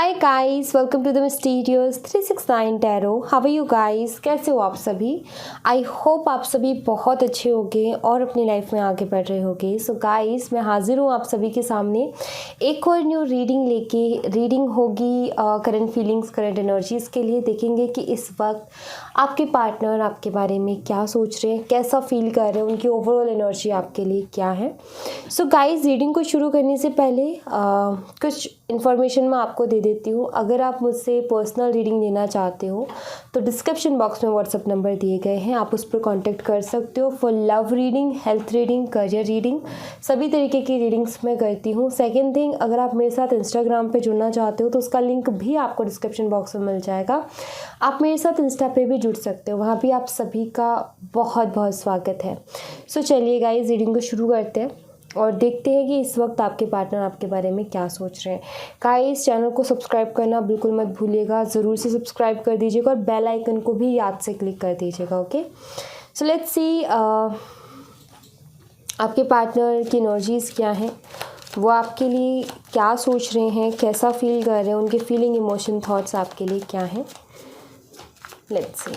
Hi guys, welcome to the mysterious 369 tarot. How are you guys? कैसे हो आप सभी? आई होप आप सभी बहुत अच्छे होंगे और अपनी लाइफ में आगे बढ़ रहे होंगे। सो गाइस, मैं हाजिर हूँ आप सभी के सामने एक और न्यू रीडिंग लेके। रीडिंग होगी करंट फीलिंग्स, करंट एनर्जीज़ के लिए। देखेंगे कि इस वक्त आपके पार्टनर आपके बारे में क्या सोच रहे हैं, कैसा फील कर रहे हैं, उनकी ओवरऑल एनर्जी आपके लिए क्या है। सो गाइस, रीडिंग को शुरू करने से पहले कुछ इन्फॉर्मेशन मैं आपको दे देती हूँ। अगर आप मुझसे पर्सनल रीडिंग लेना चाहते हो तो डिस्क्रिप्शन बॉक्स में व्हाट्सअप नंबर दिए गए हैं, आप उस पर कांटेक्ट कर सकते हो। For love reading, health reading, career reading, सभी तरीके की रीडिंग्स मैं करती हूँ। सेकेंड थिंग, अगर आप मेरे साथ इंस्टाग्राम पे जुड़ना चाहते हो तो उसका लिंक भी आपको डिस्क्रिप्शन बॉक्स में मिल जाएगा। आप मेरे साथ इंस्टा पे भी जुड़ सकते हो, वहाँ भी आप सभी का बहुत बहुत स्वागत है। सो चलिए गाइस, रीडिंग को शुरू करते हैं और देखते हैं कि इस वक्त आपके पार्टनर आपके बारे में क्या सोच रहे हैं। गाइस, चैनल को सब्सक्राइब करना बिल्कुल मत भूलिएगा, ज़रूर से सब्सक्राइब कर दीजिएगा और बेल आइकन को भी याद से क्लिक कर दीजिएगा। ओके, सो लेट्स सी आपके पार्टनर की एनर्जीज़ क्या हैं, वो आपके लिए क्या सोच रहे हैं, कैसा फील कर रहे हैं, उनके फीलिंग, इमोशन, थॉट्स आपके लिए क्या हैं। Let's see.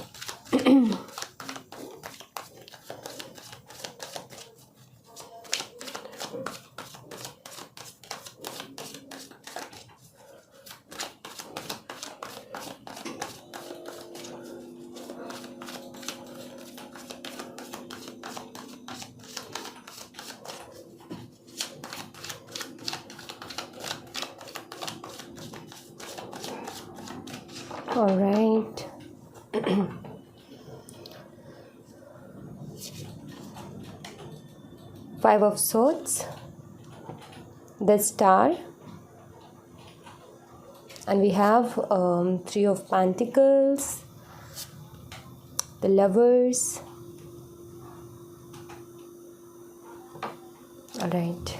All right. Five of Swords, the Star, and we have Three of Pentacles, the Lovers. All right.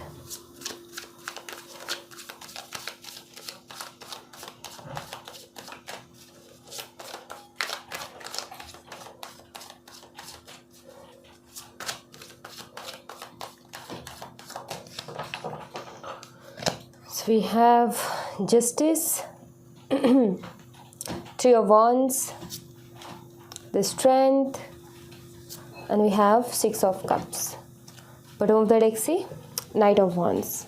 So we have Justice, Three of Wands, the Strength, and we have Six of Cups. Bottom of the deck से Knight of Wands.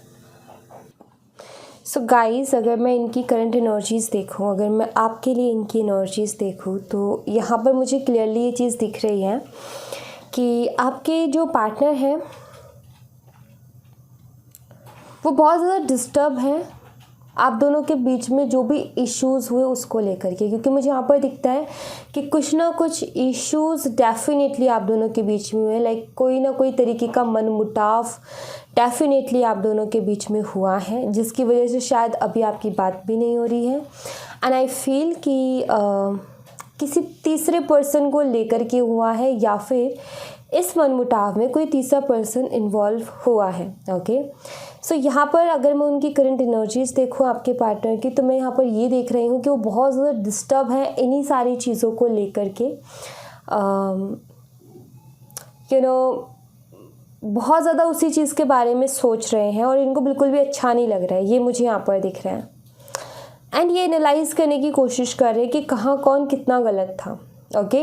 So guys, अगर मैं इनकी current energies देखूं, अगर मैं आपके लिए इनकी एनर्जीज़ देखूं, तो यहाँ पर मुझे क्लियरली ये चीज़ दिख रही है कि आपके जो पार्टनर हैं वो बहुत ज़्यादा डिस्टर्ब हैं आप दोनों के बीच में जो भी इश्यूज़ हुए उसको लेकर के। क्योंकि मुझे यहाँ पर दिखता है कि कुछ ना कुछ इश्यूज़ डेफिनेटली आप दोनों के बीच में हुए। लाइक कोई ना कोई तरीके का मनमुटाव डेफिनेटली आप दोनों के बीच में हुआ है, जिसकी वजह से शायद अभी आपकी बात भी नहीं हो रही है। एंड आई फील कि किसी तीसरे पर्सन को लेकर के हुआ है, या फिर इस मनमुटाव में कोई तीसरा पर्सन इन्वॉल्व हुआ है। ओके, सो यहाँ पर अगर मैं उनकी करंट एनर्जीज़ देखूँ आपके पार्टनर की, तो मैं यहाँ पर ये देख रही हूँ कि वो बहुत ज़्यादा डिस्टर्ब है इन्हीं सारी चीज़ों को लेकर के। बहुत ज़्यादा उसी चीज़ के बारे में सोच रहे हैं और इनको बिल्कुल भी अच्छा नहीं लग रहा है, ये मुझे यहाँ पर दिख रहा है। एंड ये एनालाइज करने की कोशिश कर रहे हैं कि कहाँ कौन कितना गलत था। ओके,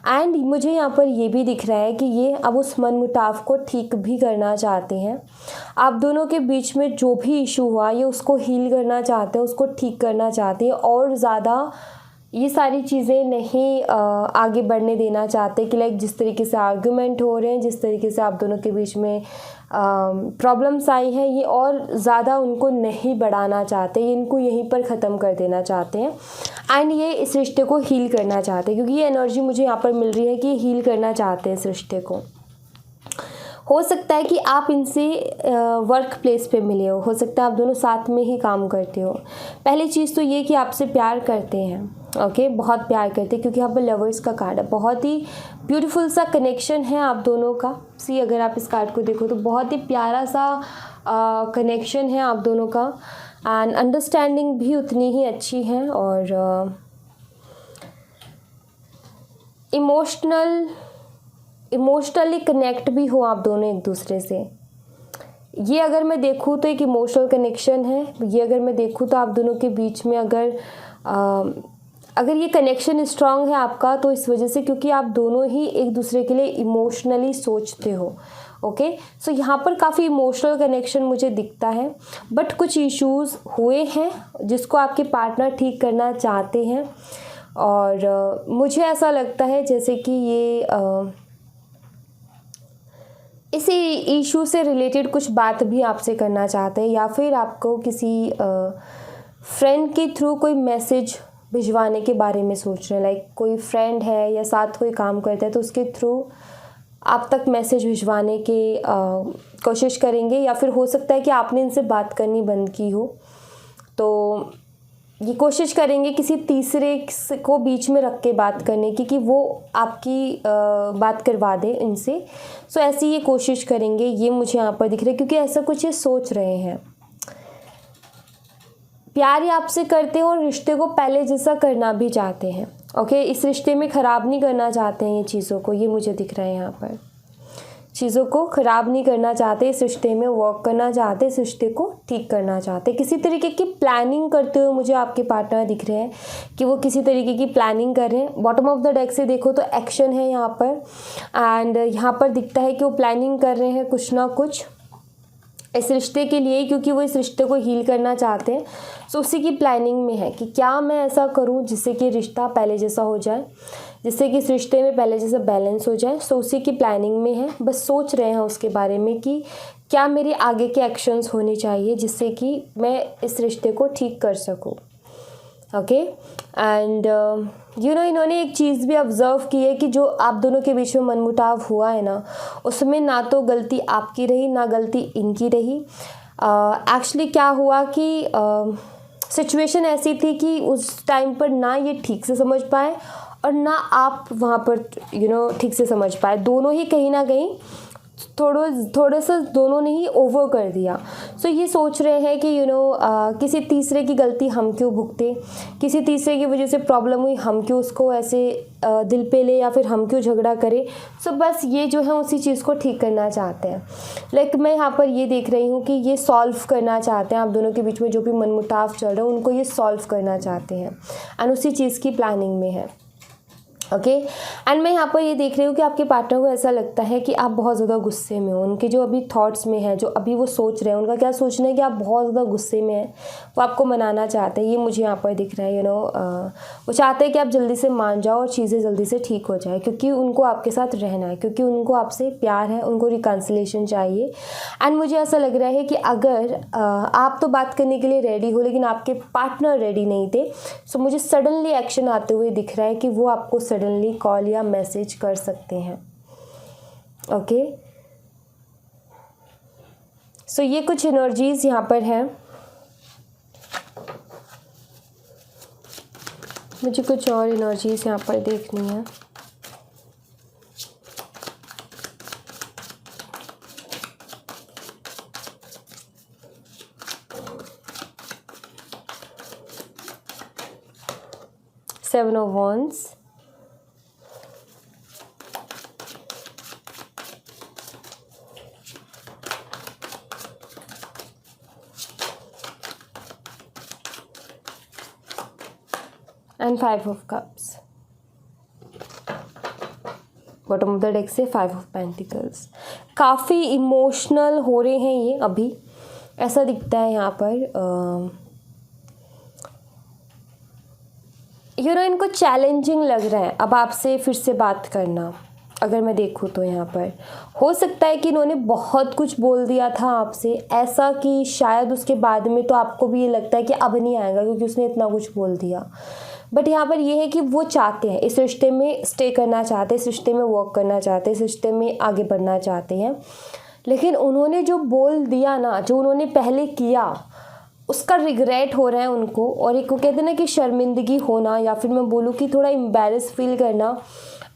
एंड मुझे यहाँ पर ये भी दिख रहा है कि ये अब उस मनमुटाव को ठीक भी करना चाहते हैं। आप दोनों के बीच में जो भी इशू हुआ, ये उसको हील करना चाहते हैं, उसको ठीक करना चाहते हैं, और ज़्यादा ये सारी चीज़ें नहीं आगे बढ़ने देना चाहते। कि लाइक जिस तरीके से आर्गुमेंट हो रहे हैं, जिस तरीके से आप दोनों के बीच में प्रॉब्लम्स आई हैं, ये और ज़्यादा उनको नहीं बढ़ाना चाहते, ये इनको यहीं पर ख़त्म कर देना चाहते हैं। एंड ये इस रिश्ते को हील करना चाहते हैं, क्योंकि ये एनर्जी मुझे यहाँ पर मिल रही है कि हील करना चाहते हैं इस रिश्ते को। हो सकता है कि आप इनसे वर्क प्लेस पे मिले हो सकता है आप दोनों साथ में ही काम करते हो। पहली चीज़ तो ये कि आपसे प्यार करते हैं। ओके, बहुत प्यार करते हैं, क्योंकि यहाँ पर लवर्स का कार्ड है। बहुत ही ब्यूटीफुल सा कनेक्शन है आप दोनों का। सी, अगर आप इस कार्ड को देखो तो बहुत ही प्यारा सा कनेक्शन है आप दोनों का। एंड अंडरस्टैंडिंग भी उतनी ही अच्छी है, और इमोशनली कनेक्ट भी हो आप दोनों एक दूसरे से। ये अगर मैं देखूँ तो एक इमोशनल कनेक्शन है। ये अगर मैं देखूँ तो आप दोनों के बीच में अगर ये कनेक्शन स्ट्रांग है आपका, तो इस वजह से क्योंकि आप दोनों ही एक दूसरे के लिए इमोशनली सोचते हो। ओके, सो यहाँ पर काफ़ी इमोशनल कनेक्शन मुझे दिखता है, बट कुछ इश्यूज़ हुए हैं जिसको आपके पार्टनर ठीक करना चाहते हैं। और मुझे ऐसा लगता है जैसे कि ये इसी इशू से रिलेटेड कुछ बात भी आपसे करना चाहते हैं, या फिर आपको किसी फ्रेंड के थ्रू कोई मैसेज भिजवाने के बारे में सोच रहे हैं। लाइक कोई फ्रेंड है या साथ कोई काम करता है तो उसके थ्रू आप तक मैसेज भिजवाने के कोशिश करेंगे, या फिर हो सकता है कि आपने इनसे बात करनी बंद की हो, तो ये कोशिश करेंगे किसी तीसरे को बीच में रख के बात करने की कि वो आपकी बात करवा दे इनसे। सो ऐसी ये कोशिश करेंगे, ये मुझे यहाँ पर दिख रहा है, क्योंकि ऐसा कुछ ये सोच रहे हैं। प्यार ये आपसे करते हैं और रिश्ते को पहले जैसा करना भी चाहते हैं। ओके, इस रिश्ते में ख़राब नहीं करना चाहते हैं ये चीज़ों को, ये मुझे दिख रहा है यहाँ पर। चीज़ों को ख़राब नहीं करना चाहते, इस रिश्ते में वर्क करना चाहते, इस रिश्ते को ठीक करना चाहते। किसी तरीके की प्लानिंग करते हुए मुझे आपके पार्टनर दिख रहे हैं कि वो किसी तरीके की प्लानिंग कर रहे हैं। बॉटम ऑफ द डेक से देखो तो एक्शन है यहाँ पर, एंड यहाँ पर दिखता है कि वो प्लानिंग कर रहे हैं कुछ ना कुछ इस रिश्ते के लिए, क्योंकि वो इस रिश्ते को हील करना चाहते हैं। सो उसी की प्लानिंग में है कि क्या मैं ऐसा करूं जिससे कि रिश्ता पहले जैसा हो जाए, जिससे कि इस रिश्ते में पहले जैसा बैलेंस हो जाए। सो उसी की प्लानिंग में है, बस सोच रहे हैं उसके बारे में कि क्या मेरे आगे के एक्शंस होने चाहिए जिससे कि मैं इस रिश्ते को ठीक कर सकूं। ओके, एंड इन्होंने एक चीज़ भी ऑब्ज़र्व की है कि जो आप दोनों के बीच में मनमुटाव हुआ है ना, उसमें ना तो गलती आपकी रही ना गलती इनकी रही। एक्चुअली क्या हुआ कि सिचुएशन ऐसी थी कि उस टाइम पर ना ये ठीक से समझ पाए और ना आप वहाँ पर ठीक से समझ पाए। दोनों ही कहीं ना कहीं थोड़ा सा दोनों ने ही ओवर कर दिया। सो ये सोच रहे हैं कि किसी तीसरे की गलती हम क्यों भुगते, किसी तीसरे की वजह से प्रॉब्लम हुई हम क्यों उसको ऐसे दिल पे ले, या फिर हम क्यों झगड़ा करें। सो बस ये जो है उसी चीज़ को ठीक करना चाहते हैं। लाइक मैं यहाँ पर ये देख रही हूँ कि ये सॉल्व करना चाहते हैं, आप दोनों के बीच में जो भी मनमुटाव चल रहा है उनको ये सॉल्व करना चाहते हैं, एंड उसी चीज़ की प्लानिंग में है। ओके, एंड मैं यहाँ पर ये देख रही हूँ कि आपके पार्टनर को ऐसा लगता है कि आप बहुत ज़्यादा गुस्से में हो। उनके जो अभी थॉट्स में है, जो अभी वो सोच रहे हैं, उनका क्या सोचना है कि आप बहुत ज़्यादा गुस्से में हैं, वो आपको मनाना चाहते हैं। ये मुझे यहाँ पर दिख रहा है। वो चाहते हैं कि आप जल्दी से मान जाओ और चीज़ें जल्दी से ठीक हो जाए, क्योंकि उनको आपके साथ रहना है, क्योंकि उनको आपसे प्यार है, उनको रिकन्सिलेशन चाहिए। एंड मुझे ऐसा लग रहा है कि अगर आप तो बात करने के लिए रेडी हो लेकिन आपके पार्टनर रेडी नहीं थे, सो मुझे सडनली एक्शन आते हुए दिख रहा है कि वो आपको सडनली कॉल या मैसेज कर सकते हैं। ओके, सो ये कुछ एनर्जीज यहाँ पर है। मुझे कुछ और एनर्जीज यहाँ पर देखनी है। Seven of wands, and 5 of cups. Bottom of the deck से 5 ऑफ पेंटिकल्स। काफ़ी इमोशनल हो रहे हैं ये अभी, ऐसा दिखता है यहाँ पर। इनको चैलेंजिंग लग रहा है अब आपसे फिर से बात करना। अगर मैं देखूँ तो यहाँ पर हो सकता है कि इन्होंने बहुत कुछ बोल दिया था आपसे, ऐसा कि शायद उसके बाद में तो आपको भी ये लगता है कि अब नहीं आएगा क्योंकि उसने इतना कुछ बोल दिया। बट यहाँ पर ये है कि वो चाहते हैं, इस रिश्ते में स्टे करना चाहते हैं, इस रिश्ते में वर्क करना चाहते हैं, इस रिश्ते में आगे बढ़ना चाहते हैं। लेकिन उन्होंने जो बोल दिया ना, जो उन्होंने पहले किया, उसका रिग्रेट हो रहा है उनको। और एक को कहते हैं ना कि शर्मिंदगी होना, या फिर मैं बोलूँ कि थोड़ा एम्बैरेस फील करना,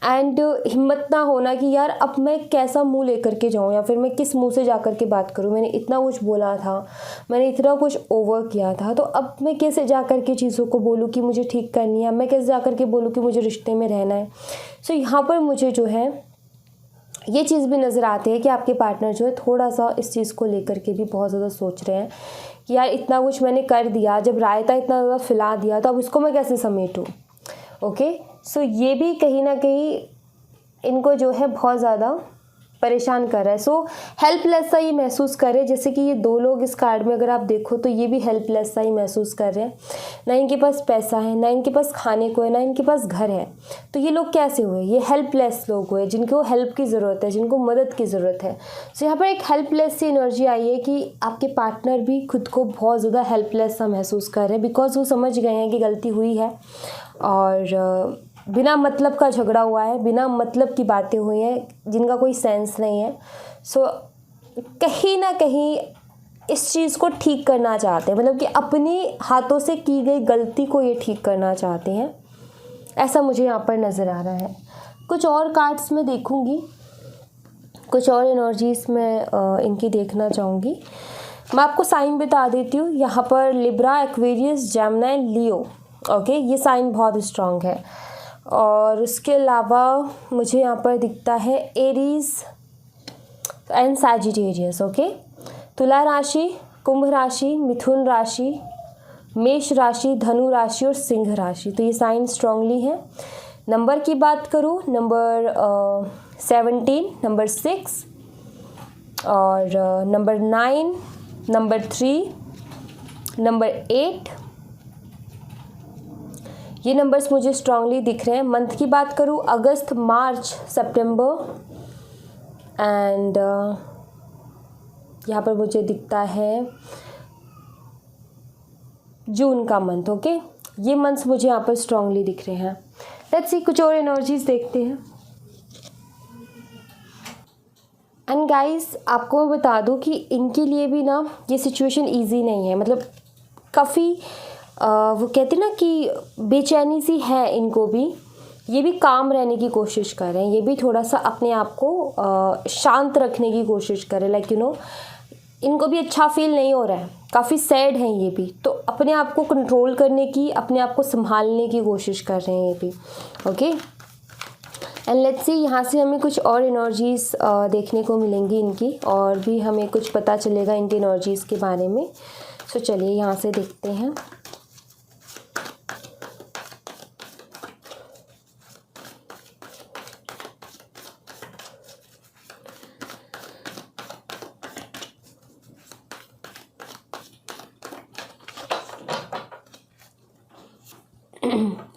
एंड हिम्मत ना होना कि यार अब मैं कैसा मुंह लेकर के जाऊँ, या फिर मैं किस मुंह से जाकर के बात करूँ। मैंने इतना कुछ बोला था, मैंने इतना कुछ ओवर किया था, तो अब मैं कैसे जाकर के चीज़ों को बोलूँ कि मुझे ठीक करनी है, मैं कैसे जाकर के बोलूँ कि मुझे रिश्ते में रहना है। सो यहाँ पर मुझे जो है ये चीज़ भी नज़र आती है कि आपके पार्टनर जो है थोड़ा सा इस चीज़ को लेकर के भी बहुत ज़्यादा सोच रहे हैं कि यार इतना कुछ मैंने कर दिया, जब रायता इतना ज़्यादा फैला दिया तो अब इसको मैं कैसे समेटूँ। ओके, सो ये भी कहीं ना कहीं इनको जो है बहुत ज़्यादा परेशान कर रहा है। सो हेल्पलेस सा ये महसूस कर रहे हैं, जैसे कि ये दो लोग इस कार्ड में अगर आप देखो तो ये भी हेल्पलेस सा ही महसूस कर रहे हैं। ना इनके पास पैसा है, ना इनके पास खाने को है, ना इनके पास घर है। तो ये लोग कैसे हुए, ये हेल्पलेस लोग हुए जिनको हेल्प की ज़रूरत है, जिनको मदद की ज़रूरत है। सो यहाँ पर एक हेल्पलेस सी एनर्जी आई है कि आपके पार्टनर भी खुद को बहुत ज़्यादा हेल्पलेस सा महसूस कर रहे हैं, बिकॉज वो समझ गए हैं कि गलती हुई है और बिना मतलब का झगड़ा हुआ है, बिना मतलब की बातें हुई हैं जिनका कोई सेंस नहीं है। सो कहीं ना कहीं इस चीज़ को ठीक करना चाहते हैं, मतलब कि अपनी हाथों से की गई गलती को ये ठीक करना चाहते हैं, ऐसा मुझे यहाँ पर नज़र आ रहा है। कुछ और कार्ड्स में देखूँगी, कुछ और एनर्जीज में इनकी देखना चाहूँगी। मैं आपको साइन बता देती हूँ। यहाँ पर लिब्रा, एक्वेरियस, जेमिनी, लियो। ओके, ये साइन बहुत स्ट्रांग है। और उसके अलावा मुझे यहाँ पर दिखता है एरीज एंड सैजिटेरियस। ओके, तुला राशि, कुंभ राशि, मिथुन राशि, मेष राशि, धनु राशि और सिंह राशि। तो ये साइन स्ट्रांगली है। नंबर की बात करूँ, नंबर 17, नंबर 6 और नंबर 9, नंबर 3, नंबर 8, ये नंबर्स मुझे स्ट्रांगली दिख रहे हैं। मंथ की बात करूँ, अगस्त, मार्च, सितंबर एंड यहाँ पर मुझे दिखता है जून का मंथ। ओके, ये मंथ्स मुझे यहाँ पर स्ट्रांगली दिख रहे हैं। लेट्स सी, कुछ और एनर्जीज देखते हैं। एंड गाइस, आपको मैं बता दूँ कि इनके लिए भी ना ये सिचुएशन ईजी नहीं है। मतलब काफ़ी वो कहते हैं ना कि बेचैनी सी है इनको भी। ये भी काम रहने की कोशिश कर रहे हैं, ये भी थोड़ा सा अपने आप को शांत रखने की कोशिश कर रहे हैं। लाइक यू नो, इनको भी अच्छा फील नहीं हो रहा है, काफ़ी सैड हैं ये भी, तो अपने आप को कंट्रोल करने की, अपने आप को संभालने की कोशिश कर रहे हैं ये भी। ओके, एंड लेट्स सी, यहाँ से हमें कुछ और एनर्जीज देखने को मिलेंगी इनकी, और भी हमें कुछ पता चलेगा इनकी एनर्जीज़ के बारे में। सो चलिए यहाँ से देखते हैं।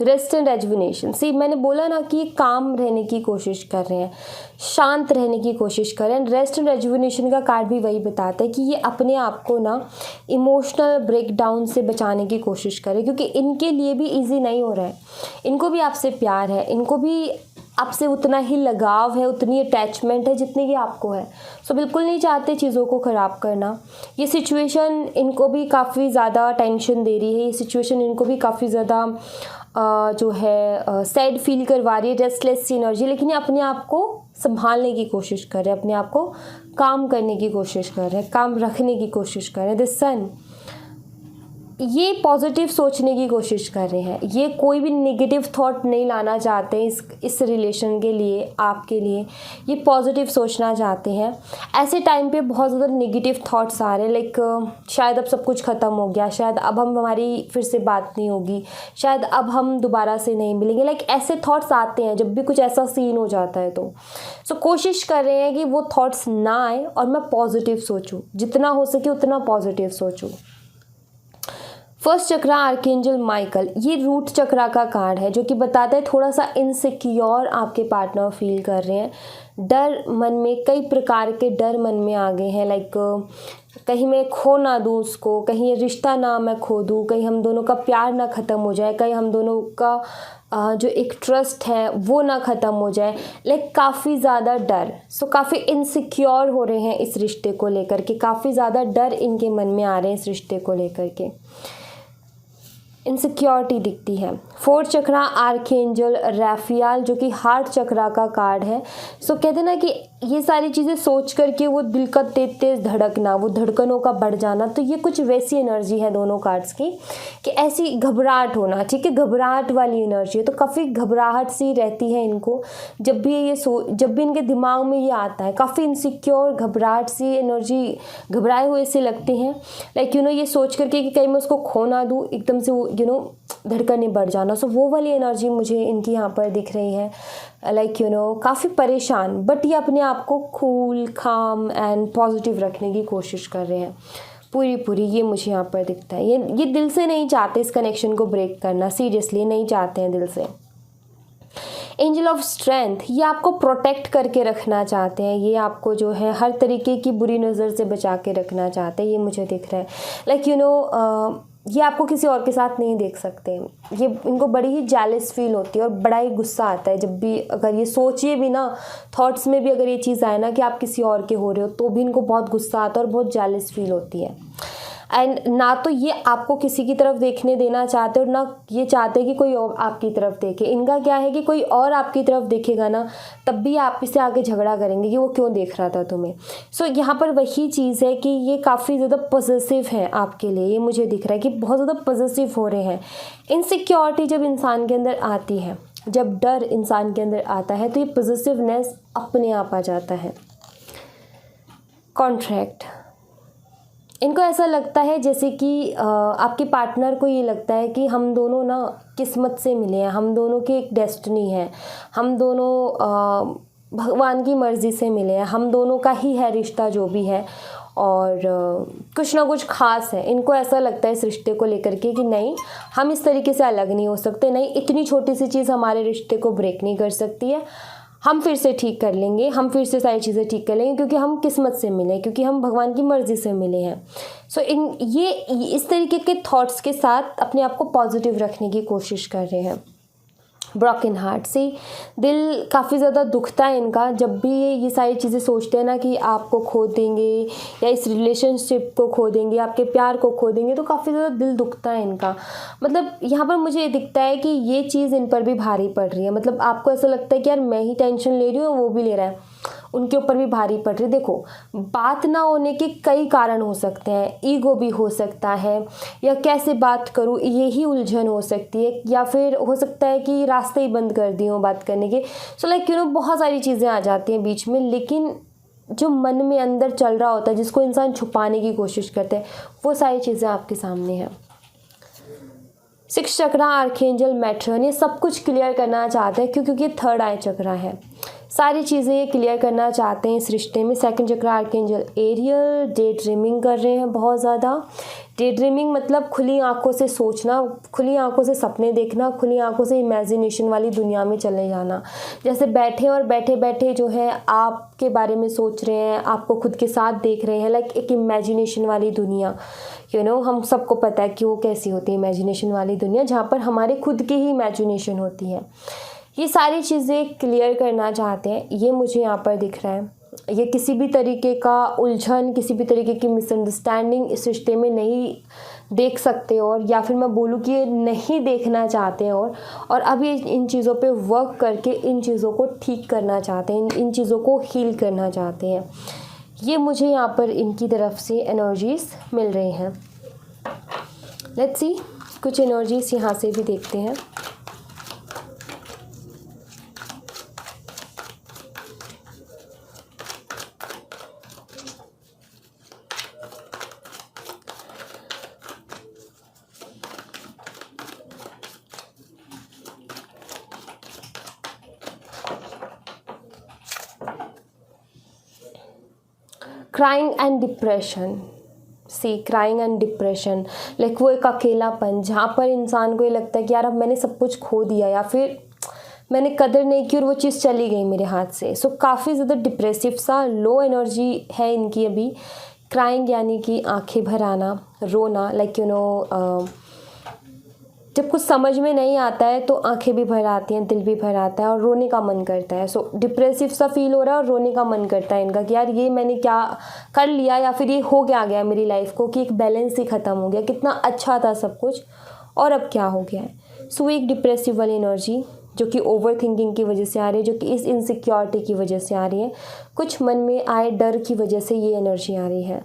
Rest and rejuvenation. सी, मैंने बोला ना कि काम रहने की कोशिश कर रहे हैं, शांत रहने की कोशिश कर रहे हैं। रेस्ट एंड रेजुविनेशन का कार्ड भी वही बताता है कि ये अपने आप को ना इमोशनल ब्रेकडाउन से बचाने की कोशिश करें, क्योंकि इनके लिए भी इजी नहीं हो रहा है। इनको भी आपसे प्यार है, इनको भी आपसे उतना ही लगाव है, उतनी अटैचमेंट है जितनी कि आपको है। सो बिल्कुल नहीं चाहते चीज़ों को ख़राब करना। ये सिचुएशन इनको भी काफ़ी ज़्यादा टेंशन दे रही है, ये सिचुएशन इनको भी काफ़ी ज़्यादा जो है सैड फील करवा रही है, रेस्टलेस सी एनर्जी। लेकिन ये अपने आप को संभालने की कोशिश कर रहे हैं, अपने आप को काम करने की कोशिश कर रहे हैं, काम रखने की कोशिश कर रहे हैं। द सन, ये पॉजिटिव सोचने की कोशिश कर रहे हैं, ये कोई भी नेगेटिव थॉट नहीं लाना चाहते इस रिलेशन के लिए, आपके लिए। ये पॉजिटिव सोचना चाहते हैं। ऐसे टाइम पे बहुत ज़्यादा नेगेटिव थॉट्स आ रहे हैं, लाइक शायद अब सब कुछ ख़त्म हो गया, शायद अब हमारी फिर से बात नहीं होगी, शायद अब हम दोबारा से नहीं मिलेंगे। लाइक ऐसे थॉट्स आते हैं जब भी कुछ ऐसा सीन हो जाता है। तो सो कोशिश कर रहे हैं कि वो थॉट्स ना आए और मैं पॉजिटिव सोचूं, जितना हो सके उतना पॉजिटिव सोचूं। फर्स्ट चक्रा, आर्कएंजल माइकल, ये रूट चक्रा का कार्ड है, जो कि बताता है थोड़ा सा इनसिक्योर आपके पार्टनर फील कर रहे हैं। डर मन में, कई प्रकार के डर मन में आ गए हैं। लाइक कहीं मैं खो ना दूँ उसको, कहीं ये रिश्ता ना मैं खो दूँ, कहीं हम दोनों का प्यार ना ख़त्म हो जाए, कहीं हम दोनों का जो एक ट्रस्ट है वो ना ख़त्म हो जाए। लाइक काफ़ी ज़्यादा डर। सो काफ़ी इनसिक्योर हो रहे हैं इस रिश्ते को लेकर के, काफ़ी ज़्यादा डर इनके मन में आ रहे हैं इस रिश्ते को लेकर के, इनसिक्योरिटी दिखती है। फोर्थ चक्रा, आर्कएंजल राफियाल, जो कि हार्ट चक्रा का कार्ड है। सो कहते हैं ना कि ये सारी चीज़ें सोच करके वो दिल का तेज तेज धड़कना, वो धड़कनों का बढ़ जाना, तो ये कुछ वैसी एनर्जी है दोनों कार्ड्स की कि ऐसी घबराहट होना, ठीक है, घबराहट वाली एनर्जी है। तो काफ़ी घबराहट सी रहती है इनको जब भी जब भी इनके दिमाग में ये आता है, काफ़ी इनसिक्योर घबराहट सी एनर्जी, घबराए हुए से लगते हैं। लाइक ये सोच करके कि कहीं मैं उसको खो ना दूँ, एकदम से वो धड़कनें बढ़ जाना। सो वो वाली एनर्जी मुझे इनकी यहाँ पर दिख रही है। लाइक काफ़ी परेशान, बट ये अपने आप को कूल, काम एंड पॉजिटिव रखने की कोशिश कर रहे हैं पूरी। ये मुझे यहाँ पर दिखता है। ये दिल से नहीं चाहते इस कनेक्शन को ब्रेक करना, सीरियसली नहीं चाहते हैं दिल से। एंजल ऑफ स्ट्रेंथ, ये आपको प्रोटेक्ट करके रखना चाहते हैं, ये आपको जो है हर तरीके की बुरी नज़र से बचा के रखना चाहते हैं, ये मुझे दिख रहा है। लाइक ये आपको किसी और के साथ नहीं देख सकते। ये इनको बड़ी ही जेलस फील होती है और बड़ा ही गुस्सा आता है जब भी, अगर ये सोचिए भी ना, थॉट्स में भी अगर ये चीज़ आए ना कि आप किसी और के हो रहे हो, तो भी इनको बहुत गुस्सा आता है और बहुत जेलस फील होती है। एंड ना तो ये आपको किसी की तरफ देखने देना चाहते और ना ये चाहते कि कोई और आपकी तरफ देखे। इनका क्या है कि कोई और आपकी तरफ देखेगा ना, तब भी आप इससे आगे झगड़ा करेंगे कि वो क्यों देख रहा था तुम्हें। सो यहाँ पर वही चीज़ है कि ये काफ़ी ज़्यादा पॉजिटिव है आपके लिए। ये मुझे दिख रहा है कि बहुत ज़्यादा पॉजिटिव हो रहे हैं। इनसिक्योरिटी जब इंसान के अंदर आती है, जब डर इंसान के अंदर आता है, तो ये पॉजिटिवनेस अपने आप आ जाता है। कॉन्ट्रैक्ट, इनको ऐसा लगता है जैसे कि आपके पार्टनर को ये लगता है कि हम दोनों ना किस्मत से मिले हैं, हम दोनों की एक डेस्टिनी है, हम दोनों भगवान की मर्ज़ी से मिले हैं, हम दोनों का ही है रिश्ता जो भी है, और कुछ ना कुछ ख़ास है। इनको ऐसा लगता है इस रिश्ते को लेकर के कि नहीं, हम इस तरीके से अलग नहीं हो सकते, नहीं इतनी छोटी सी चीज़ हमारे रिश्ते को ब्रेक नहीं कर सकती है, हम फिर से ठीक कर लेंगे, हम फिर से सारी चीज़ें ठीक कर लेंगे, क्योंकि हम किस्मत से मिले, क्योंकि हम भगवान की मर्ज़ी से मिले हैं। सो ये इस तरीके के थॉट्स के साथ अपने आप को पॉजिटिव रखने की कोशिश कर रहे हैं। ब्रोकन हार्ट से दिल काफ़ी ज़्यादा दुखता है इनका जब भी ये सारी चीज़ें सोचते हैं ना कि आपको खो देंगे या इस रिलेशनशिप को खो देंगे, आपके प्यार को खो देंगे, तो काफ़ी ज़्यादा दिल दुखता है इनका। मतलब यहाँ पर मुझे ये दिखता है कि ये चीज़ इन पर भी भारी पड़ रही है। मतलब आपको ऐसा लगता है कि यार मैं ही टेंशन ले रही हूँ, वो भी ले रहा है, उनके ऊपर भी भारी पड़ रही है। देखो, बात ना होने के कई कारण हो सकते हैं, ईगो भी हो सकता है, या कैसे बात करूँ यही उलझन हो सकती है, या फिर हो सकता है कि रास्ते ही बंद कर दिए हों बात करने के। सो लाइक बहुत सारी चीज़ें आ जाती हैं बीच में, लेकिन जो मन में अंदर चल रहा होता है, जिसको इंसान छुपाने की कोशिश करते हैं, वो सारी चीज़ें आपके सामने हैं। 6 चक्रा आर्कएंजल मैट्रन ये सब कुछ क्लियर करना चाहते हैं, क्योंकि ये 3rd आई चक्रा है। सारी चीज़ें ये क्लियर करना चाहते हैं इस रिश्ते में। 2nd चक्रा आर्कएंजल एरियल, डे ड्रीमिंग कर रहे हैं बहुत ज़्यादा। डे ड्रीमिंग मतलब खुली आंखों से सोचना, खुली आंखों से सपने देखना, खुली आंखों से इमेजिनेशन वाली दुनिया में चले जाना। जैसे बैठे और बैठे बैठे जो है आपके बारे में सोच रहे हैं, आपको खुद के साथ देख रहे हैं, लाइक एक इमेजिनेशन वाली दुनिया। हम सबको पता है कि वो कैसी होती है इमेजिनेशन वाली दुनिया, जहाँ पर हमारे खुद की ही इमेजिनेशन होती है। ये सारी चीज़ें क्लियर करना चाहते हैं, ये मुझे यहाँ पर दिख रहा है। ये किसी भी तरीके का उलझन, किसी भी तरीके की मिसअंडरस्टैंडिंग इस रिश्ते में नहीं देख सकते, और या फिर मैं बोलूँ कि ये नहीं देखना चाहते हैं, और अब ये इन चीज़ों पे वर्क करके इन चीज़ों को ठीक करना चाहते हैं, इन चीज़ों को हील करना चाहते हैं। ये मुझे यहाँ पर इनकी तरफ से एनर्जीज़ मिल रही हैं। लेट्स सी, कुछ एनर्जीज़ यहाँ से भी देखते हैं। Crying and depression, crying and depression, like वो एक अकेलापन, जहाँ पर इंसान को ये लगता है कि यार अब मैंने सब कुछ खो दिया, या फिर मैंने कदर नहीं की और वो चीज़ चली गई मेरे हाथ से। सो काफ़ी ज़्यादा डिप्रेसिव सा लो एनर्जी है इनकी अभी। क्राइंग यानी कि आंखें भर आना, रोना, लाइक जब कुछ समझ में नहीं आता है तो आंखें भी भर आती हैं, दिल भी भर आता है और रोने का मन करता है। सो डिप्रेसिव सा फील हो रहा है और रोने का मन करता है इनका कि यार ये मैंने क्या कर लिया, या फिर ये हो क्या गया मेरी लाइफ को कि एक बैलेंस ही ख़त्म हो गया, कितना अच्छा था सब कुछ और अब क्या हो गया है। सो एक डिप्रेसिव वाली एनर्जी जो कि ओवर थिंकिंग की वजह से आ रही है, जो कि इस इनसिक्योरिटी की वजह से आ रही है, कुछ मन में आए डर की वजह से ये एनर्जी आ रही है।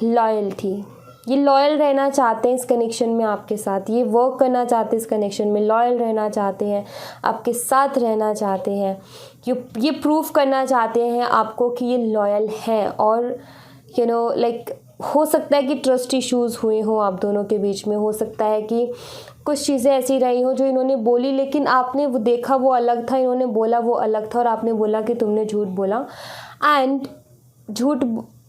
लॉयल्टी, ये लॉयल रहना चाहते हैं इस कनेक्शन में आपके साथ, ये वर्क करना चाहते हैं इस कनेक्शन में, लॉयल रहना चाहते हैं, आपके साथ रहना चाहते हैं, ये प्रूफ करना चाहते हैं आपको कि ये लॉयल है। और लाइक हो सकता है कि ट्रस्ट इश्यूज़ हुए हों आप दोनों के बीच में, हो सकता है कि कुछ चीज़ें ऐसी रही हों जो इन्होंने बोली लेकिन आपने वो देखा वो अलग था, इन्होंने बोला वो अलग था और आपने बोला कि तुमने झूठ बोला। एंड झूठ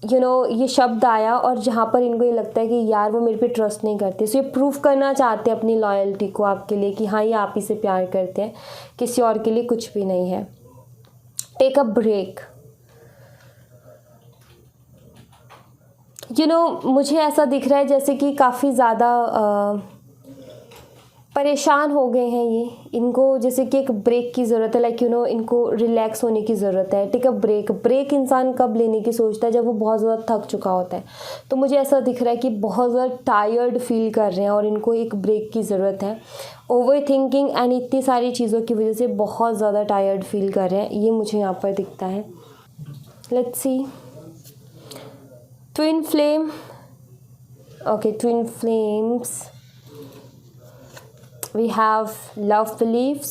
ये शब्द आया और जहाँ पर इनको ये लगता है कि यार वो मेरे पे ट्रस्ट नहीं करते, सो ये प्रूफ करना चाहते हैं अपनी लॉयल्टी को आपके लिए कि हाँ ये आप ही से प्यार करते हैं, किसी और के लिए कुछ भी नहीं है। टेक अ ब्रेक, मुझे ऐसा दिख रहा है जैसे कि काफ़ी ज़्यादा परेशान हो गए हैं ये, इनको जैसे कि एक ब्रेक की ज़रूरत है, लाइक इनको रिलैक्स होने की ज़रूरत है। टेक अ ब्रेक इंसान कब लेने की सोचता है, जब वो बहुत ज़्यादा थक चुका होता है। तो मुझे ऐसा दिख रहा है कि बहुत ज़्यादा टायर्ड फील कर रहे हैं और इनको एक ब्रेक की ज़रूरत है। ओवर थिंकिंग एंड इतनी सारी चीज़ों की वजह से बहुत ज़्यादा टायर्ड फील कर रहे हैं, ये मुझे यहाँ पर दिखता है। Let's see, twin flame, okay, twin flames, we have love beliefs,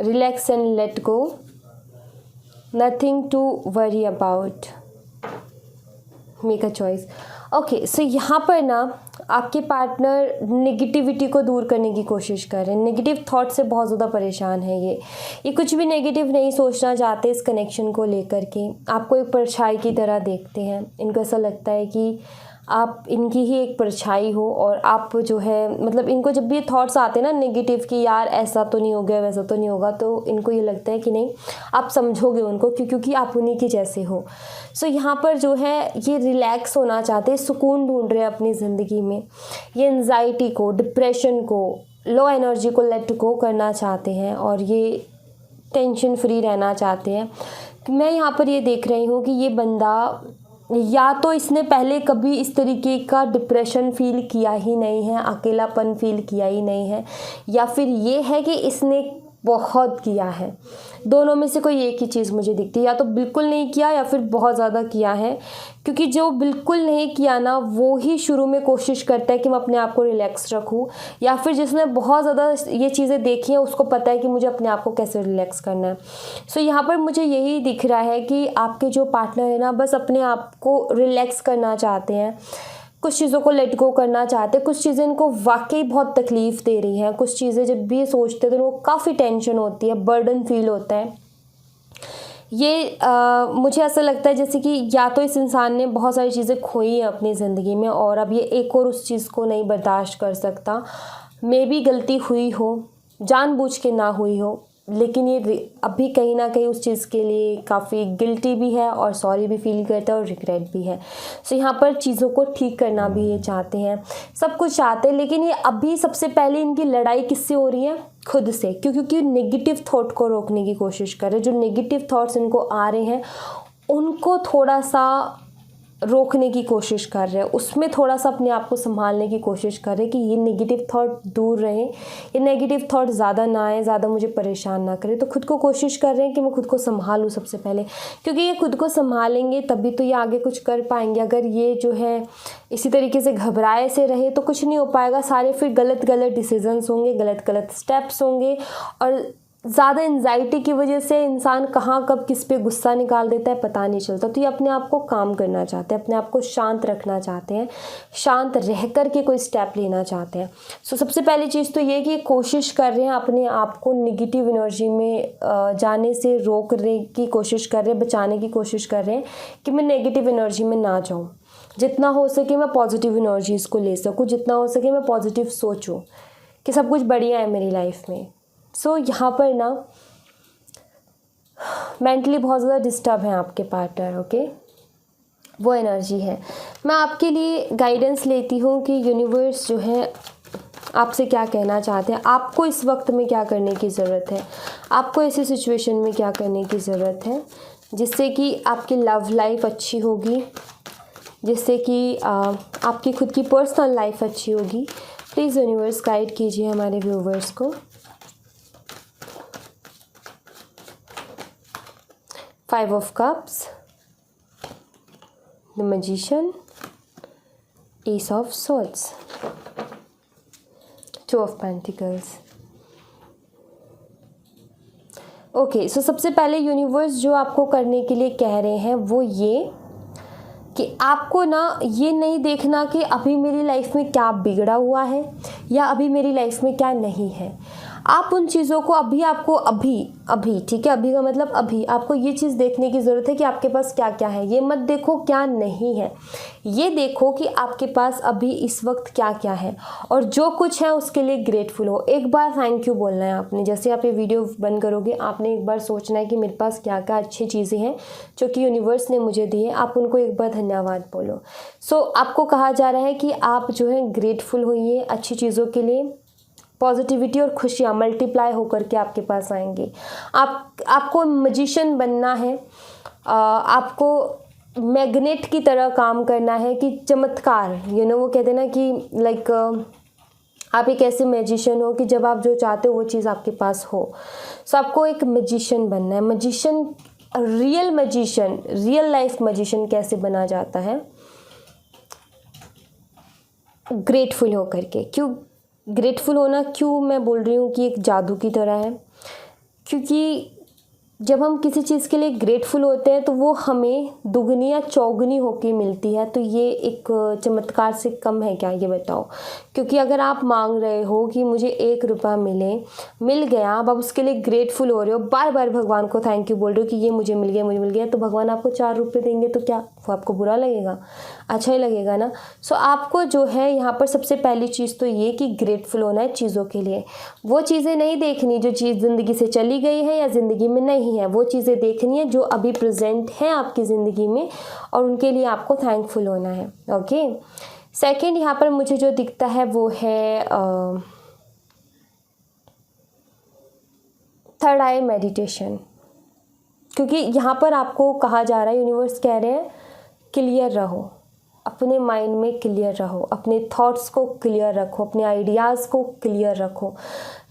relax and let go, nothing to worry about, make a choice। Okay, so यहाँ पर ना आपके पार्टनर नेगेटिविटी को दूर करने की कोशिश कर रहे हैं, नेगेटिव थॉट से बहुत ज़्यादा परेशान है ये कुछ भी नेगेटिव नहीं सोचना चाहते इस कनेक्शन को लेकर के, आपको एक परछाई की तरह देखते हैं। इनको ऐसा लगता है कि आप इनकी ही एक परछाई हो और आप जो है मतलब इनको जब भी ये थॉट्स आते हैं ना नेगेटिव कि यार ऐसा तो नहीं हो गया, वैसा तो नहीं होगा, तो इनको ये लगता है कि नहीं आप समझोगे उनको क्योंकि आप उन्हीं के जैसे हो। सो यहाँ पर जो है ये रिलैक्स होना चाहते हैं, सुकून ढूंढ रहे हैं अपनी ज़िंदगी में, ये एंजाइटी को, डिप्रेशन को, लो एनर्जी को लेट गो करना चाहते हैं और ये टेंशन फ्री रहना चाहते हैं। मैं यहाँ पर ये देख रही हूँ कि ये बंदा या तो इसने पहले कभी इस तरीके का डिप्रेशन फील किया ही नहीं है, अकेलापन फील किया ही नहीं है, या फिर ये है कि इसने बहुत किया है। दोनों में से कोई एक ही चीज़ मुझे दिखती है, या तो बिल्कुल नहीं किया या फिर बहुत ज़्यादा किया है, क्योंकि जो बिल्कुल नहीं किया ना वो ही शुरू में कोशिश करता है कि मैं अपने आप को रिलैक्स रखूं, या फिर जिसने बहुत ज़्यादा ये चीज़ें देखी हैं उसको पता है कि मुझे अपने आप को कैसे रिलैक्स करना है। सो यहाँ पर मुझे यही दिख रहा है कि आपके जो पार्टनर है ना बस अपने आप को रिलैक्स करना चाहते हैं, कुछ चीज़ों को लेट गो करना चाहते हैं, कुछ चीज़ें इनको वाकई बहुत तकलीफ़ दे रही हैं, कुछ चीज़ें जब भी ये सोचते हैं तो उनको काफ़ी टेंशन होती है, बर्डन फील होता है। ये मुझे ऐसा लगता है जैसे कि या तो इस इंसान ने बहुत सारी चीज़ें खोई हैं अपनी ज़िंदगी में और अब ये एक और उस चीज़ को नहीं बर्दाश्त कर सकता। मे बी गलती हुई हो, जानबूझ के ना हुई हो, लेकिन ये अभी कहीं ना कहीं उस चीज़ के लिए काफ़ी गिल्टी भी है और सॉरी भी फील करता है और रिग्रेट भी है। सो यहाँ पर चीज़ों को ठीक करना भी ये चाहते हैं, सब कुछ चाहते हैं, लेकिन ये अभी सबसे पहले इनकी लड़ाई किससे हो रही है? खुद से, क्योंकि नेगेटिव थॉट को रोकने की कोशिश कर रहे हैं। जो नेगेटिव थॉट्स इनको आ रहे हैं उनको थोड़ा सा रोकने की कोशिश कर रहे हैं, उसमें थोड़ा सा अपने आप को संभालने की कोशिश कर रहे हैं कि ये नेगेटिव थॉट दूर रहे, ये नेगेटिव थॉट ज़्यादा ना आए, ज़्यादा मुझे परेशान ना करे। तो खुद को कोशिश कर रहे हैं कि मैं खुद को संभालूँ सबसे पहले, क्योंकि ये खुद को संभालेंगे तभी तो ये आगे कुछ कर पाएंगे। अगर ये जो है इसी तरीके से घबराए से रहे तो कुछ नहीं हो पाएगा, सारे फिर गलत गलत डिसीजंस होंगे, गलत गलत स्टेप्स होंगे और ज़्यादा एंजाइटी की वजह से इंसान कहाँ कब किस पे गुस्सा निकाल देता है पता नहीं चलता। तो ये अपने आप को काम करना चाहते हैं, अपने आप को शांत रखना चाहते हैं, शांत रह कर के कोई स्टेप लेना चाहते हैं। सो सबसे पहली चीज़ तो ये कि कोशिश कर रहे हैं अपने आप को नेगेटिव एनर्जी में जाने से रोकने की कोशिश कर रहे हैं, बचाने की कोशिश कर रहे हैं कि मैं नेगेटिव एनर्जी में ना जाऊँ, जितना हो सके मैं पॉजिटिव एनर्जीज़ को ले सकूँ, जितना हो सके मैं पॉजिटिव सोचूँ कि सब कुछ बढ़िया है मेरी लाइफ में। सो यहाँ पर ना मेंटली बहुत ज़्यादा डिस्टर्ब है आपके पार्टनर, ओके, वो एनर्जी है। मैं आपके लिए गाइडेंस लेती हूँ कि यूनिवर्स जो है आपसे क्या कहना चाहते हैं, आपको इस वक्त में क्या करने की ज़रूरत है, आपको ऐसी सिचुएशन में क्या करने की ज़रूरत है जिससे कि आपकी लव लाइफ अच्छी होगी, जिससे कि आपकी खुद की पर्सनल लाइफ अच्छी होगी। प्लीज़ यूनिवर्स गाइड कीजिए हमारे व्यूवर्स को। 5 of Cups, the Magician, Ace of Swords, 2 of Pentacles. Okay, सो सबसे पहले यूनिवर्स जो आपको करने के लिए कह रहे हैं वो ये कि आपको ना ये नहीं देखना कि अभी मेरी लाइफ में क्या बिगड़ा हुआ है या अभी मेरी लाइफ में क्या नहीं है। आप उन चीज़ों को आपको अभी ठीक है, अभी का मतलब अभी आपको ये चीज़ देखने की ज़रूरत है कि आपके पास क्या क्या है। ये मत देखो क्या नहीं है, ये देखो कि आपके पास अभी इस वक्त क्या क्या है और जो कुछ है उसके लिए ग्रेटफुल हो। एक बार थैंक यू बोलना है आपने। जैसे आप ये वीडियो बंद करोगे, आपने एक बार सोचना है कि मेरे पास क्या क्या अच्छी चीज़ें हैं जो कि यूनिवर्स ने मुझे दी है। आप उनको एक बार धन्यवाद बोलो। सो आपको कहा जा रहा है कि आप जो है ग्रेटफुल होइए अच्छी चीज़ों के लिए। पॉजिटिविटी और खुशियाँ मल्टीप्लाई होकर के आपके पास आएंगी। आपको मैजिशियन बनना है, आपको मैग्नेट की तरह काम करना है कि चमत्कार, वो कहते हैं ना कि लाइक आप एक ऐसे मैजिशियन हो कि जब आप जो चाहते हो वो चीज़ आपके पास हो। सो आपको एक मैजिशियन बनना है। मैजिशियन, रियल लाइफ मैजिशियन कैसे बना जाता है? ग्रेटफुल होकर के। क्यों ग्रेटफुल होना, क्यों मैं बोल रही हूँ कि एक जादू की तरह है? क्योंकि जब हम किसी चीज़ के लिए ग्रेटफुल होते हैं तो वो हमें दुगनी या चौगुनी होके मिलती है। तो ये एक चमत्कार से कम है क्या, ये बताओ? क्योंकि अगर आप मांग रहे हो कि मुझे 1 रुपया मिल गया, अब आप उसके लिए ग्रेटफुल हो रहे हो, बार बार भगवान को थैंक यू बोल रहे हो कि ये मुझे मिल गया, तो भगवान आपको 4 रुपये देंगे तो क्या वो आपको बुरा लगेगा? अच्छा ही लगेगा ना। सो आपको जो है यहाँ पर सबसे पहली चीज़ तो ये कि ग्रेटफुल होना है चीज़ों के लिए। वो चीज़ें नहीं देखनी जो चीज़ ज़िंदगी से चली गई है या ज़िंदगी में नहीं है, वो चीज़ें देखनी है जो अभी प्रेजेंट है आपकी ज़िंदगी में, और उनके लिए आपको थैंकफुल होना है। ओके, सेकंड यहाँ पर मुझे जो दिखता है वो है थर्ड आई मेडिटेशन। क्योंकि यहाँ पर आपको कहा जा रहा है, यूनिवर्स कह रहे हैं क्लियर रहो, अपने माइंड में क्लियर रहो, अपने थॉट्स को क्लियर रखो, अपने आइडियाज़ को क्लियर रखो।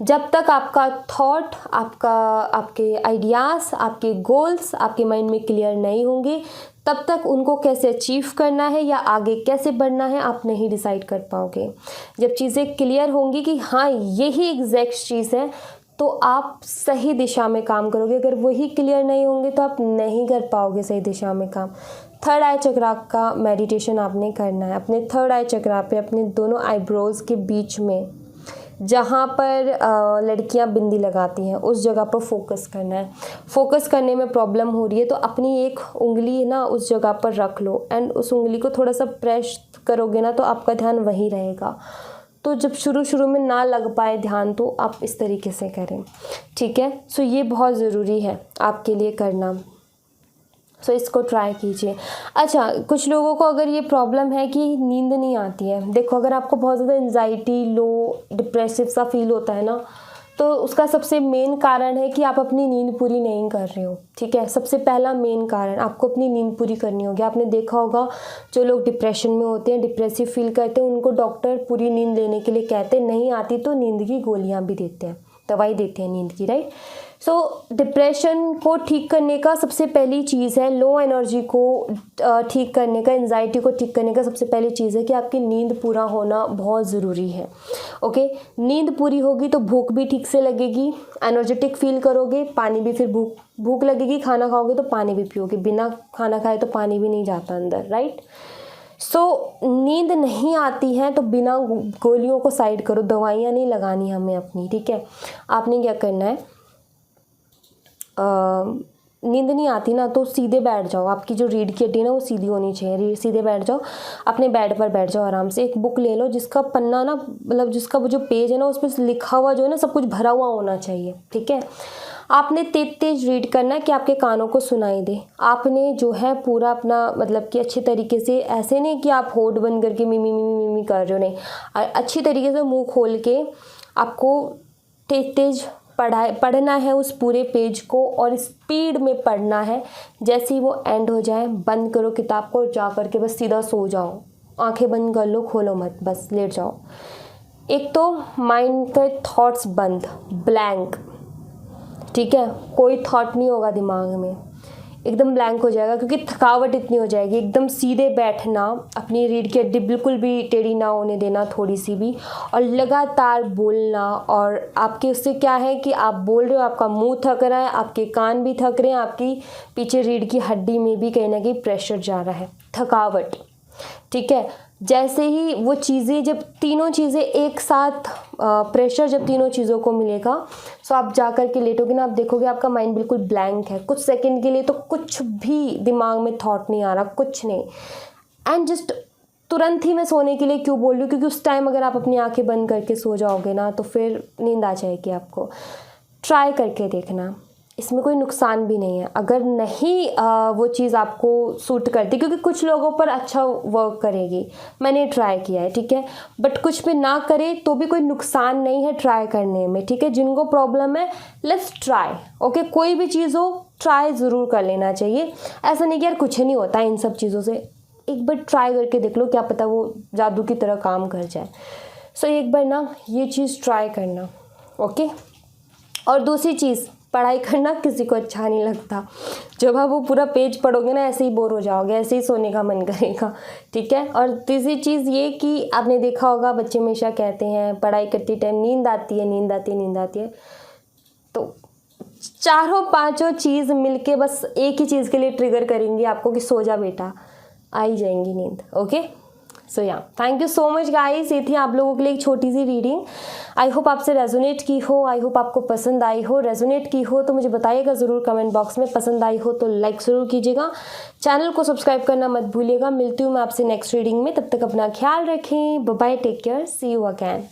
जब तक आपका थॉट, आपके आइडियाज़, आपके गोल्स आपके माइंड में क्लियर नहीं होंगे, तब तक उनको कैसे अचीव करना है या आगे कैसे बढ़ना है आप नहीं डिसाइड कर पाओगे। जब चीज़ें क्लियर होंगी कि हाँ यही एग्जैक्ट चीज़ है, तो आप सही दिशा में काम करोगे। अगर वही क्लियर नहीं होंगे तो आप नहीं कर पाओगे सही दिशा में काम। थर्ड आई चक्रा का मेडिटेशन आपने करना है। अपने थर्ड आई चक्रा पे, अपने दोनों आईब्रोज़ के बीच में, जहाँ पर लड़कियाँ बिंदी लगाती हैं, उस जगह पर फोकस करना है। फोकस करने में प्रॉब्लम हो रही है तो अपनी एक उंगली ना उस जगह पर रख लो एंड उस उंगली को थोड़ा सा प्रेस करोगे ना तो आपका ध्यान वहीं रहेगा। तो जब शुरू में ना लग पाए ध्यान तो आप इस तरीके से करें, ठीक है? सो ये बहुत ज़रूरी है आपके लिए करना। सो इसको ट्राई कीजिए। अच्छा, कुछ लोगों को अगर ये प्रॉब्लम है कि नींद नहीं आती है, देखो अगर आपको बहुत ज़्यादा एंजाइटी, लो, डिप्रेसिव सा फील होता है ना, तो उसका सबसे मेन कारण है कि आप अपनी नींद पूरी नहीं कर रहे हो, ठीक है? सबसे पहला मेन कारण, आपको अपनी नींद पूरी करनी होगी। आपने देखा होगा जो लोग डिप्रेशन में होते हैं, डिप्रेसिव फील करते हैं, उनको डॉक्टर पूरी नींद लेने के लिए कहते हैं, नहीं आती तो नींद की गोलियां भी देते हैं, दवाई देते हैं नींद की, राइट? सो डिप्रेशन को ठीक करने का सबसे पहली चीज़ है, लो एनर्जी को ठीक करने का, एंजाइटी को ठीक करने का सबसे पहली चीज़ है कि आपकी नींद पूरा होना बहुत ज़रूरी है। ओके, नींद पूरी होगी तो भूख भी ठीक से लगेगी, एनर्जेटिक फील करोगे, पानी भी, फिर भूख लगेगी, खाना खाओगे तो पानी भी पियोगे, बिना खाना खाए तो पानी भी नहीं जाता अंदर, राइट? सो नींद नहीं आती है तो बिना गोलियों को साइड करो, दवाइयाँ नहीं लगानी हमें अपनी, ठीक है? आपने क्या करना है, नींद नहीं आती ना तो सीधे बैठ जाओ। आपकी जो रीढ़ की हड्डी है ना वो सीधी होनी चाहिए, सीधे बैठ जाओ, अपने बेड पर बैठ जाओ आराम से। एक बुक ले लो जिसका पन्ना ना, मतलब जिसका वो जो पेज है ना उस पर लिखा हुआ जो है ना सब कुछ भरा हुआ होना चाहिए, ठीक है? आपने तेज रीड करना है कि आपके कानों को सुनाई दे। आपने जो है पूरा अपना मतलब कि अच्छे तरीके से, ऐसे नहीं कि आप होठ बंद करके मिमी कर रहे हो, नहीं, अच्छी तरीके से मुंह खोल के आपको तेज पढ़ना है उस पूरे पेज को, और स्पीड में पढ़ना है। जैसे ही वो एंड हो जाए बंद करो किताब को, जा करके बस सीधा सो जाओ, आंखें बंद कर लो, खोलो मत, बस लेट जाओ। एक तो माइंड के थॉट्स बंद, ब्लैंक, ठीक है? कोई थॉट नहीं होगा दिमाग में। एकदम ब्लैंक हो जाएगा, क्योंकि थकावट इतनी हो जाएगी। एकदम सीधे बैठना, अपनी रीढ़ की हड्डी बिल्कुल भी टेढ़ी ना होने देना थोड़ी सी भी, और लगातार बोलना। और आपके उससे क्या है कि आप बोल रहे हो, आपका मुंह थक रहा है, आपके कान भी थक रहे हैं, आपकी पीछे रीढ़ की हड्डी में भी कहीं ना कहीं प्रेशर जा रहा है, थकावट। ठीक है, जैसे ही वो चीज़ें, जब तीनों चीज़ें एक साथ, प्रेशर जब तीनों चीज़ों को मिलेगा, सो आप जा कर के लेटोगे ना, आप देखोगे आपका माइंड बिल्कुल ब्लैंक है। कुछ सेकंड के लिए तो कुछ भी दिमाग में थॉट नहीं आ रहा, कुछ नहीं। एंड जस्ट तुरंत ही मैं सोने के लिए क्यों बोल रही हूँ, क्योंकि उस टाइम अगर आप अपनी आंखें बंद करके सो जाओगे ना, तो फिर नींद आ जाएगी आपको। ट्राई करके देखना, इसमें कोई नुकसान भी नहीं है। अगर नहीं वो चीज़ आपको सूट करती, क्योंकि कुछ लोगों पर अच्छा वर्क करेगी, मैंने ट्राई किया है, ठीक है, बट कुछ पे ना करे तो भी कोई नुकसान नहीं है ट्राई करने में, ठीक है। जिनको प्रॉब्लम है, लेट्स ट्राई, ओके। कोई भी चीज़ हो, ट्राई ज़रूर कर लेना चाहिए। ऐसा नहीं कि यार कुछ नहीं होता इन सब चीज़ों से, एक बार ट्राई करके देख लो, क्या पता वो जादू की तरह काम कर जाए। सो एक बार ना ये चीज़ ट्राई करना, ओके। और दूसरी चीज़, पढ़ाई करना किसी को अच्छा नहीं लगता। जब आप वो पूरा पेज पढ़ोगे ना, ऐसे ही बोर हो जाओगे, ऐसे ही सोने का मन करेगा, ठीक है। और तीसरी चीज़ ये कि आपने देखा होगा, बच्चे हमेशा कहते हैं पढ़ाई करते टाइम नींद आती है, नींद आती है, नींद आती है। तो चारों पांचों चीज़ मिलके बस एक ही चीज़ के लिए ट्रिगर करेंगी आपको कि सो जा बेटा, आ ही जाएंगी नींद, ओके। सो या thank you so much guys, ये थी आप लोगों के लिए एक छोटी सी रीडिंग। आई होप आपसे रेजोनेट की हो, आई होप आपको पसंद आई हो। रेजोनेट की हो तो मुझे बताइएगा ज़रूर कमेंट बॉक्स में, पसंद आई हो तो लाइक ज़रूर कीजिएगा, चैनल को सब्सक्राइब करना मत भूलिएगा। मिलती हूँ मैं आपसे नेक्स्ट रीडिंग में, तब तक अपना ख्याल रखें, bye bye, take care, see you again.